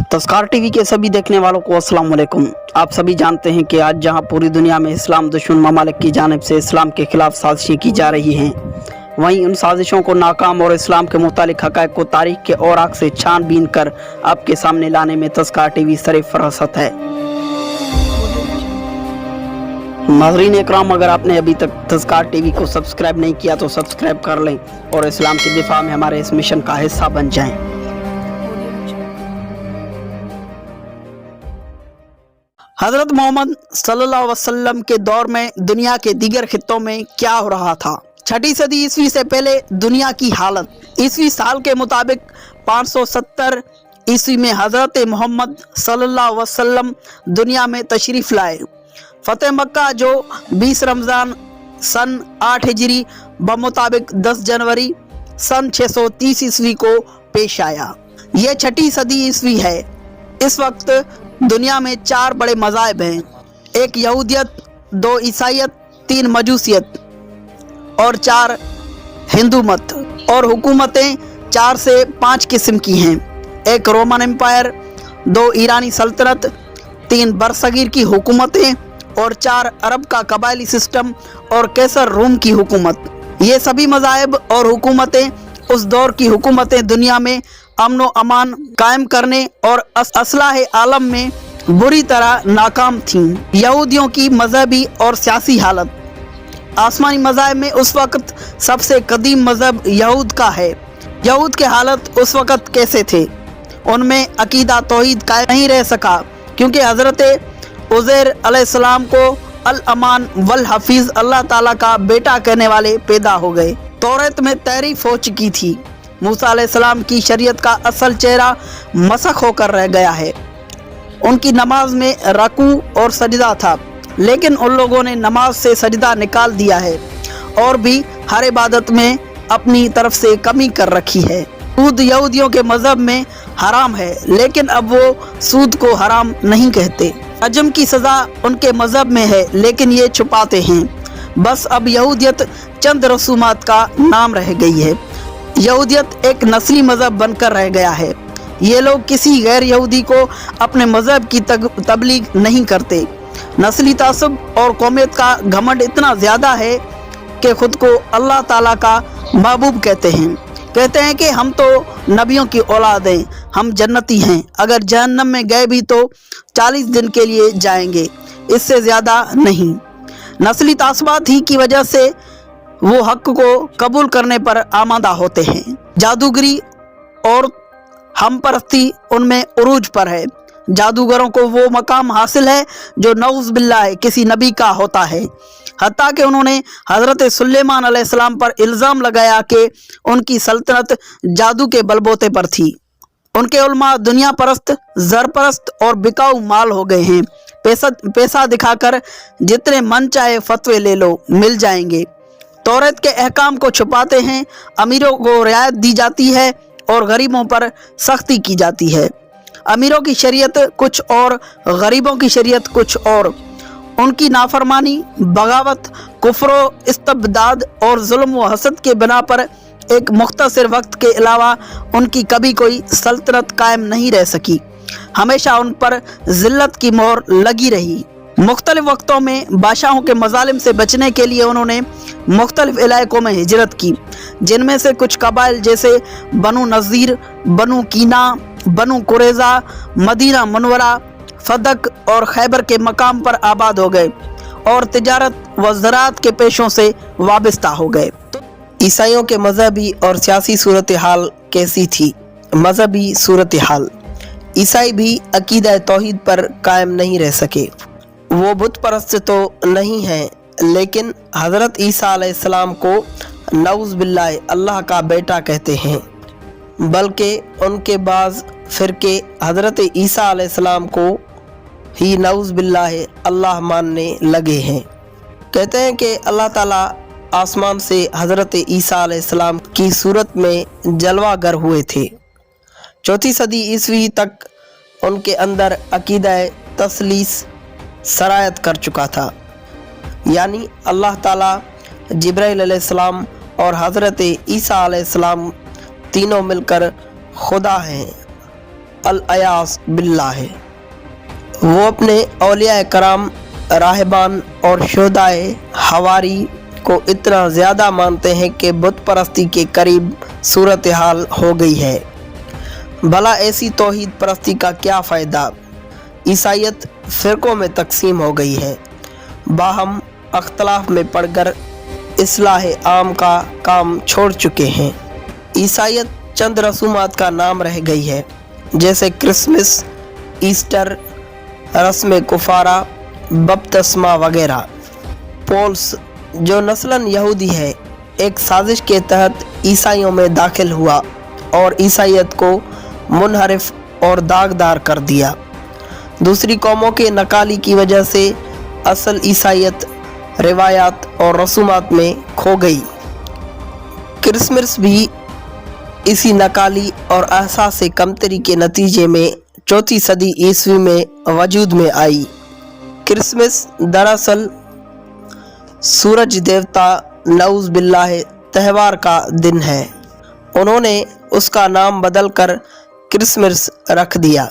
तस्कार TV के सभी देखने वालों को अस्सलाम वालेकुम। आप सभी जानते हैं कि आज जहां पूरी दुनिया में इस्लाम दुश्मन ममालिक की जानिब से इस्लाम के खिलाफ साजिशें की जा रही हैं, वहीं उन साजिशों को नाकाम और इस्लाम के मुतालिक हक़ाइक़ को तारीख़ के औराक से छानबीन कर आपके सामने लाने में तस्कार टीवी सर-ए-फ़हरिस्त है। नाज़रीन इकराम, अगर आपने अभी तक तस्कार टीवी को सब्सक्राइब नहीं किया तो सब्सक्राइब कर लें और इस्लाम के दिफा में हमारे इस मिशन का हिस्सा बन जाएं। हज़रत मोहम्मद सल्लल्लाहु अलैहि वसल्लम के दौर में दुनिया के दीगर खित्तों में क्या हो रहा था। छठी सदी ईस्वी से पहले दुनिया की हालत। ईस्वी साल के मुताबिक 570 ईस्वी में हज़रत मोहम्मद सल्लल्लाहु अलैहि वसल्लम दुनिया में तशरीफ़ लाए। फ़तेह मक्का जो 20 रमज़ान सन 8 हिजरी बमुताबिक 10 जनवरी सन 630 ईस्वी को पेश आया। यह छठी सदी ईस्वी है। इस वक्त दुनिया में 4 बड़े मज़ाहिब हैं, 1 यहूदियत, 2 ईसाईयत, 3 मजूसियत और 4 हिंदू मत, और हुकूमतें 4 से 5 किस्म की हैं, 1 रोमन एम्पायर, 2 ईरानी सल्तनत, 3 बरसगीर की हुकूमतें और 4 अरब का कबायली सिस्टम और कैसर रूम की हुकूमत। ये सभी मज़ाहिब और हुकूमतें उस दौर की हुकूमतें दुनिया में अमन व अमान कायम करने और असलाह आलम में बुरी तरह नाकाम थीं। यहूदियों की मजहबी और सियासी हालत। आसमानी मज़ाहिब में उस वक्त सबसे कदीम मज़हब यहूद का है। यहूद के हालत उस वक्त कैसे थे? उनमें अकीदा तौहीद कायम नहीं रह सका, क्योंकि हज़रत उज़ैर अलैहिस्सलाम को अल अमान वल हफीज़ अल्लाह ताला का बेटा कहने वाले पैदा हो गए। तौरात में तहरीफ हो चुकी थी। मूसा अलैहिस्सलाम की शरीयत का असल चेहरा मसख होकर रह गया है। उनकी नमाज में रकू और सजदा था, लेकिन उन लोगों ने नमाज से सजदा निकाल दिया है और भी हर इबादत में अपनी तरफ से कमी कर रखी है। सूद यहूदियों के मज़हब में हराम है, लेकिन अब वो सूद को हराम नहीं कहते। रजम की सज़ा उनके मज़हब में है, लेकिन ये छुपाते हैं। बस अब यहूदियत चंद रसूमात का नाम रह गई है। यहूदियत एक नस्ली मज़हब बनकर रह गया है। ये लोग किसी गैर यहूदी को अपने मज़हब की तबलीग नहीं करते। नस्ली तासुब और कौमियत का घमंड इतना ज़्यादा है कि ख़ुद को अल्लाह ताला का महबूब कहते हैं कि हम तो नबियों की औलाद हैं, हम जन्नती हैं, अगर जहन्नम में गए भी तो 40 दिन के लिए जाएंगे, इससे ज़्यादा नहीं। नस्ली तासुबात ही की वजह से वो हक़ को कबूल करने पर आमादा होते हैं। जादूगरी और हम परस्ती उनमें उरूज पर है। जादूगरों को वो मकाम हासिल है जो नऊज़ बिल्लाह किसी नबी का होता है। हत्ता कि उन्होंने हज़रत सुलेमान अलैहिस्सलाम पर इल्ज़ाम लगाया कि उनकी सल्तनत जादू के बलबोते पर थी। उनके उलमा दुनिया परस्त, ज़र परस्त और बिकाऊ माल हो गए हैं। पैसा दिखाकर जितने मन चाहे फतवे ले लो, मिल जाएंगे। तौरात के अहकाम को छुपाते हैं। अमीरों को रियायत दी जाती है और गरीबों पर सख्ती की जाती है। अमीरों की शरीयत कुछ और, गरीबों की शरीयत कुछ और। उनकी नाफरमानी, बगावत, कुफ्र, इस्तबदाद और जुल्म व हसद के बिना पर एक मुख्तसर वक्त के अलावा उनकी कभी कोई सल्तनत कायम नहीं रह सकी। हमेशा उन पर जिल्लत की मोहर लगी रही। मुख्तलिफ वक्तों में बादशाहों के मजालिम से बचने के लिए उन्होंने मुख्तलिफ इलाकों में हिजरत की, जिनमें से कुछ कबाइल जैसे बनु नज़ीर, बनु कीना, बनु कुरैज़ा, मदीना मुनव्वरा, फदक और खैबर के मकाम पर आबाद हो गए और तिजारत व ज़राअत के पेशों से वाबस्ता हो गए। ईसाइयों के मजहबी और सियासी सूरत हाल कैसी थी? मजहबी सूरत हाल। ईसाई भी अकीदा तौहीद पर कायम नहीं रह सके। वो बुत परस्त तो नहीं हैं, लेकिन हज़रत ईसा अलैहिस्सलाम को नऊज़ बिल्लाह अल्लाह का बेटा कहते हैं, बल्कि उनके बाज़ फ़िरके हज़रत ईसा अलैहिस्सलाम को ही नऊज़ बिल्लाह अल्लाह मानने लगे हैं। कहते हैं कि अल्लाह ताला आसमान से हज़रत ईसा अलैहिस्सलाम की सूरत में जलवागर हुए थे। चौथी सदी ईस्वी तक उनके अंदर अकीदा तसलीस सरायत कर चुका था, यानी अल्लाह ताला, जिब्राइल अलैहिस्सलाम और हज़रत ईसा अलैहिस्सलाम तीनों मिलकर खुदा हैं। अल-अयास बिल्लाह है। वो अपने औलिया कराम, राहबान और शुहदाए हवारी को इतना ज़्यादा मानते हैं कि बुत परस्ती के करीब सूरत हाल हो गई है। भला ऐसी तौहीद परस्ती का क्या फ़ायदा। ईसाइयत फ़िरक़ों में तकसीम हो गई है। बाहम अख्तलाफ में पड़कर इस्लाह आम का काम छोड़ चुके हैं। ईसाइयत चंद रसूमात का नाम रह गई है, जैसे क्रिसमस, ईस्टर, रस्म कुफारा, बपतिस्मा वगैरह। पोल्स, जो नस्लन यहूदी है, एक साजिश के तहत ईसाइयों में दाखिल हुआ और ईसाइयत को मुनहरिफ और दागदार कर दिया। दूसरी कौमों के नकाली की वजह से असल ईसाइयत रिवायात और रसूमात में खो गई। क्रिसमस भी इसी नकाली और एहसास कमतरी के नतीजे में 4वीं सदी ईस्वी में वजूद में आई। क्रिसमस दरअसल सूरज देवता नऊज़ बिल्लाह त्यौहार का दिन है। उन्होंने उसका नाम बदलकर क्रिसमस रख दिया।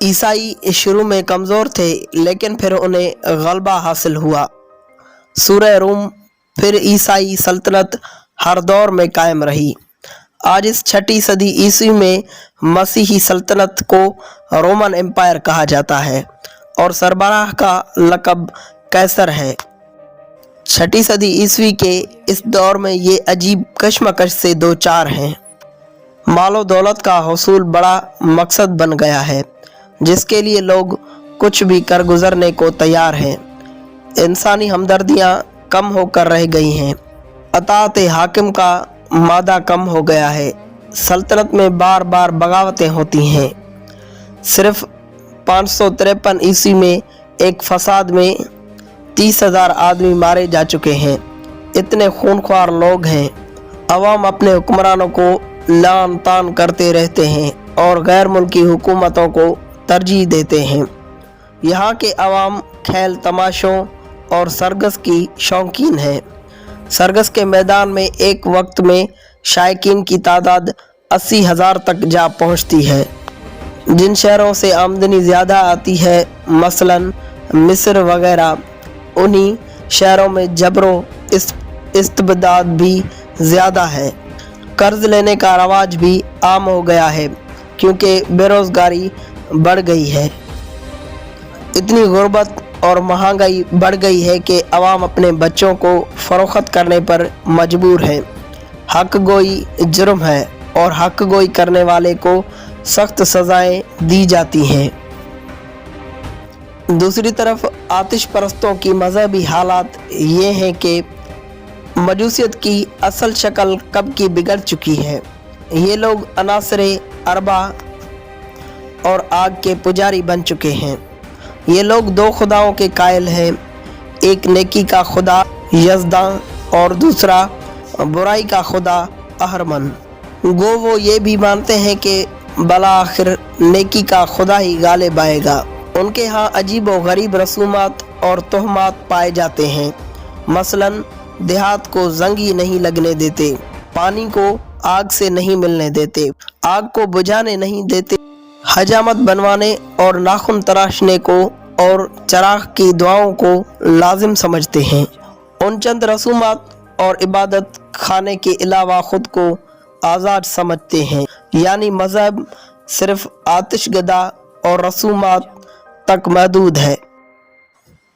ईसाई शुरू में कमज़ोर थे, लेकिन फिर उन्हें गलबा हासिल हुआ। सूरह रूम फिर ईसाई सल्तनत हर दौर में कायम रही। आज इस 6वीं सदी ईस्वी में मसीही सल्तनत को रोमन एम्पायर कहा जाता है और सरबराह का लक़ब कैसर है। 6वीं सदी ईस्वी के इस दौर में ये अजीब कश्मकश से दो चार हैं। मालो दौलत का हसूल बड़ा मकसद बन गया है, जिसके लिए लोग कुछ भी कर गुजरने को तैयार हैं। इंसानी हमदर्दियाँ कम होकर रह गई हैं। अताअत हाकिम का मादा कम हो गया है। सल्तनत में बार बार बगावतें होती हैं। सिर्फ 553 ईस्वी में एक फसाद में 30,000 आदमी मारे जा चुके हैं। इतने खूनख्वार लोग हैं। अवाम अपने हुक्मरानों को लान तान करते रहते हैं और गैर मुल्की हुकूमतों को तरजीह देते हैं। यहाँ के अवाम खेल तमाशों और सरगस की शौकीन है। सरगस के मैदान में एक वक्त में शायकीन की तादाद 80,000 तक जा पहुँचती है। जिन शहरों से आमदनी ज़्यादा आती है, मसलन मिस्र वगैरह, उन्हीं शहरों में जबरो इस्तिबदाद भी ज़्यादा है। कर्ज लेने का रवाज भी आम हो गया है, क्योंकि बेरोज़गारी बढ़ गई है। इतनी गुर्बत और महंगाई बढ़ गई है कि अवाम अपने बच्चों को फ़रोख्त करने पर मजबूर है। हक गोई जुर्म है और हक गोई करने वाले को सख्त सज़ाएं दी जाती हैं। दूसरी तरफ आतिश परस्तों की मजहबी हालात ये हैं कि मजूसियत की असल शक्ल कब की बिगड़ चुकी है। ये लोग अनासरे अरबा और आग के पुजारी बन चुके हैं। ये लोग दो खुदाओं के कायल हैं, एक नेकी का खुदा यज़दा और दूसरा बुराई का खुदा अहरमन। गो वो ये भी मानते हैं कि भला आखिर नेकी का खुदा ही गालिब आएगा। उनके यहाँ अजीब व गरीब रसूमात और तोहमात पाए जाते हैं। मसलन देहात को जंगी नहीं लगने देते, पानी को आग से नहीं मिलने देते, आग को बुझाने नहीं देते, हजामत बनवाने और नाखून तराशने को और चराग की दुआओं को लाजिम समझते हैं। उन चंद रसूमात और इबादत खाने के अलावा खुद को आज़ाद समझते हैं, यानी मज़हब सिर्फ आतिशगदा और रसूमात तक महदूद है।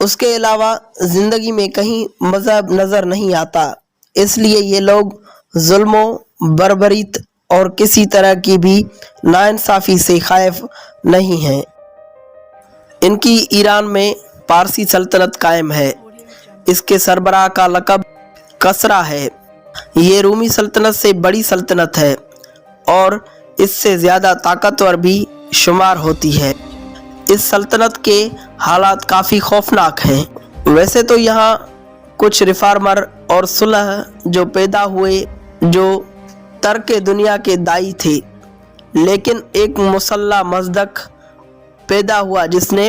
उसके अलावा ज़िंदगी में कहीं मज़हब नज़र नहीं आता। इसलिए ये लोग जुल्मों, बर्बरीत और किसी तरह की भी नाइंसाफ़ी से खाइफ नहीं हैं। इनकी ईरान में पारसी सल्तनत कायम है। इसके सरबराह का लक़ब कसरा है। ये रूमी सल्तनत से बड़ी सल्तनत है और इससे ज़्यादा ताकतवर भी शुमार होती है। इस सल्तनत के हालात काफ़ी खौफनाक हैं। वैसे तो यहाँ कुछ रिफार्मर और सुलह जो पैदा हुए, जो तर्क दुनिया के दाई थे, लेकिन एक मुसल्ला मज़दक पैदा हुआ जिसने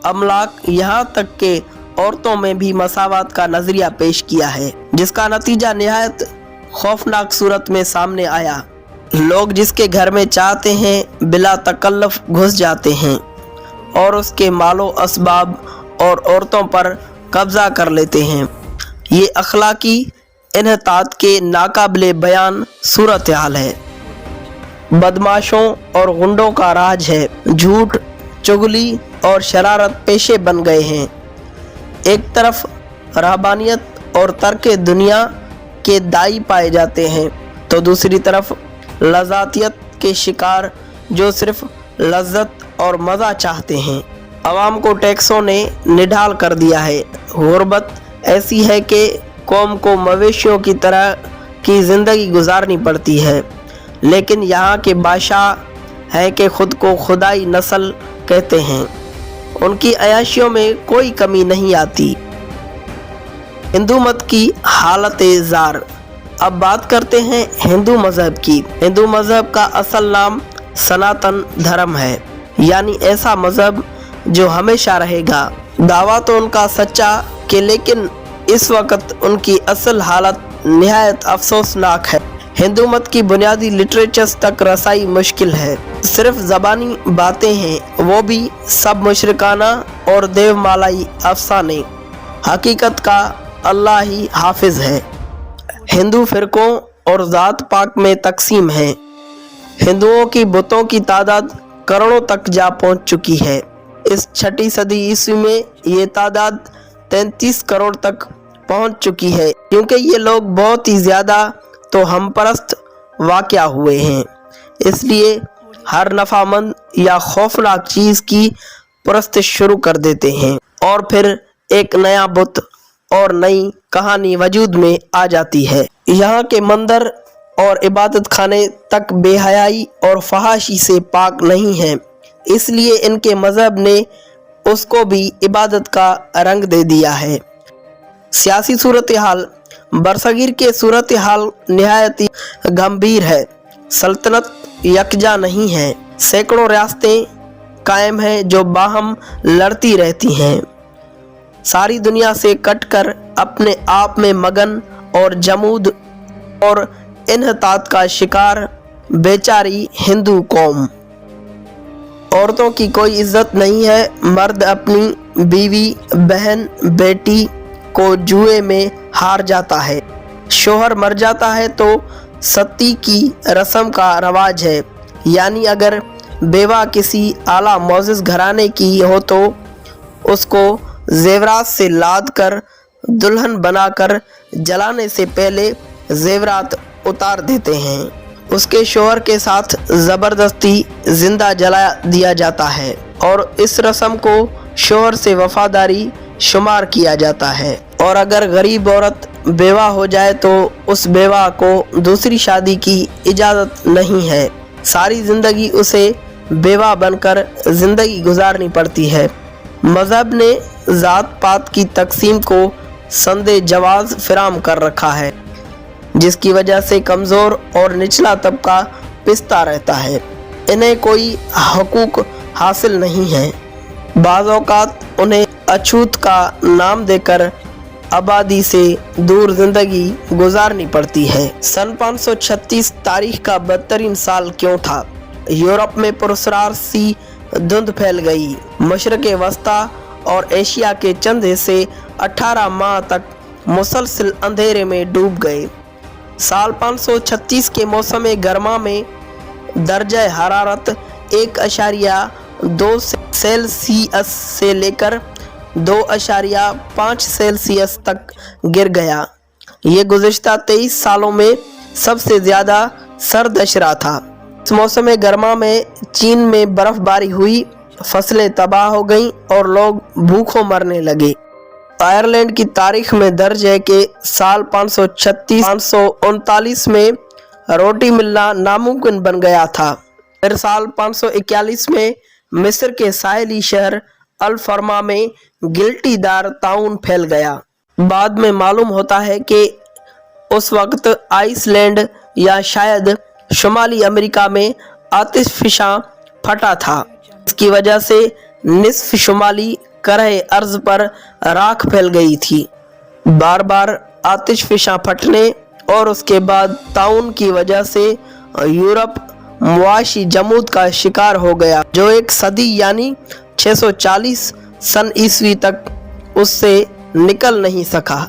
अमलाक यहाँ तक के औरतों में भी मसावत का नज़रिया पेश किया है, जिसका नतीजा निहायत खौफनाक सूरत में सामने आया। लोग जिसके घर में चाहते हैं बिला तकल्लुफ घुस जाते हैं और उसके मालो असबाब और औरतों पर कब्ज़ा कर लेते हैं। ये अखलाकी इन्हतात के नाकाबिले बयान सूरत हाल है। बदमाशों और गुंडों का राज है। झूठ, चुगली और शरारत पेशे बन गए हैं। एक तरफ रहबानियत और तर्के दुनिया के दाई पाए जाते हैं तो दूसरी तरफ लज़ातियत के शिकार जो सिर्फ लज्जत और मज़ा चाहते हैं। अवाम को टैक्सों ने निढाल कर दिया है। गुर्बत ऐसी है कि कौम को मवेशियों की तरह की ज़िंदगी गुजारनी पड़ती है, लेकिन यहाँ के बादशाह हैं कि ख़ुद को खुदाई नस्ल कहते हैं। उनकी अयाशियों में कोई कमी नहीं आती। हिंदू मत की हालत ज़ार। अब बात करते हैं हिंदू मज़हब की। हिंदू मज़हब का असल नाम सनातन धर्म है, यानी ऐसा मज़हब जो हमेशा रहेगा। दावा तो उनका सच्चा कि लेकिन इस वक्त उनकी असल हालत निहायत अफसोसनाक है। हिंदू मत की बुनियादी लिटरेचर्स तक रसाई मुश्किल है। सिर्फ ज़बानी बातें हैं, वो भी सब मुशरिकाना और देवमालाई अफसाने। हकीकत का अल्लाह ही हाफिज है। हिंदू फ़िरक़ों और ज़ात पाक में तकसीम है। हिंदुओं की बुतों की तादाद करोड़ों तक जा पहुंच चुकी है। इस छठी सदी ईस्वी में ये तादाद 33 करोड़ तक पहुंच चुकी है, क्योंकि ये लोग बहुत ही ज़्यादा तो हमपरस्त वाक़या हुए हैं। इसलिए हर नफ़ामंद या खौफनाक चीज़ की परस्तिश शुरू कर देते हैं और फिर एक नया बुत और नई कहानी वजूद में आ जाती है। यहाँ के मंदिर और इबादत खाने तक बेहयाई और फहाशी से पाक नहीं हैं, इसलिए इनके मज़हब ने उसको भी इबादत का रंग दे दिया है। सियासी सूरत हाल। बरसगीर के सूरत हाल निहायत ही गंभीर है। सल्तनत यकजा नहीं है। सैकड़ों रियासतें कायम हैं जो बाहम लड़ती रहती हैं। सारी दुनिया से कटकर अपने आप में मगन और जमूद और इन्हतात का शिकार बेचारी हिंदू कौम। औरतों की कोई इज्जत नहीं है। मर्द अपनी बीवी, बहन, बेटी को जुए में हार जाता है। शोहर मर जाता है तो सती की रस्म का रवाज है, यानी अगर बेवा किसी आला मोअज़्ज़ज़ घराने की हो तो उसको जेवरात से लाद कर दुल्हन बनाकर जलाने से पहले जेवरात उतार देते हैं। उसके शोहर के साथ ज़बरदस्ती जिंदा जला दिया जाता है और इस रस्म को शोहर से वफादारी शुमार किया जाता है। और अगर गरीब औरत बेवा हो जाए तो उस बेवा को दूसरी शादी की इजाज़त नहीं है। सारी ज़िंदगी उसे बेवा बनकर ज़िंदगी गुजारनी पड़ती है। मज़हब ने ज़ात पात की तकसीम को संदे जवाज़ फराहम कर रखा है, जिसकी वजह से कमज़ोर और निचला तबका पिसता रहता है। इन्हें कोई हकूक़ हासिल नहीं है। बाज़ औक़ात उन्हें अछूत का नाम देकर आबादी से दूर ज़िंदगी गुजारनी पड़ती है। सन 536 तारीख का बदतरीन साल क्यों था? यूरोप में पुरस्कार सी धुंध फैल गई। मशरक़ वस्ता और एशिया के चंद हिस्से 18 माह तक मुसलसल अंधेरे में डूब गए। साल 536 के मौसम गर्मा में दर्जा हरारत 1.2 सेल्सियस से लेकर 2.5 सेल्सियस तक गिर गया। ये गुज़िश्ता 23 सालों में सबसे ज़्यादा सर्द अशरा था। इस मौसम गर्मा में चीन में बर्फ़बारी हुई, फसलें तबाह हो गईं और लोग भूखों मरने लगे। आयरलैंड की तारीख में दर्ज है कि साल 539 में रोटी मिलना नामुमकिन बन गया था। फिर साल 541 में मिस्र के साहिली शहर अल फरमा में गिल्टीदार ताउन फैल गया। बाद में मालूम होता है कि उस वक्त आइसलैंड या शायद शुमाली अमेरिका में आतिशफिशा फटा था। इसकी वजह से निस्फ शुमाली करह अर्ज पर राख फैल गई थी। बार बार आतिशफिशा फटने और उसके बाद ताउन की वजह से یورپ معاشی جمود کا شکار ہو گیا جو ایک صدی یعنی 640 سن عیسوی تک اس سے نکل نہیں سکا۔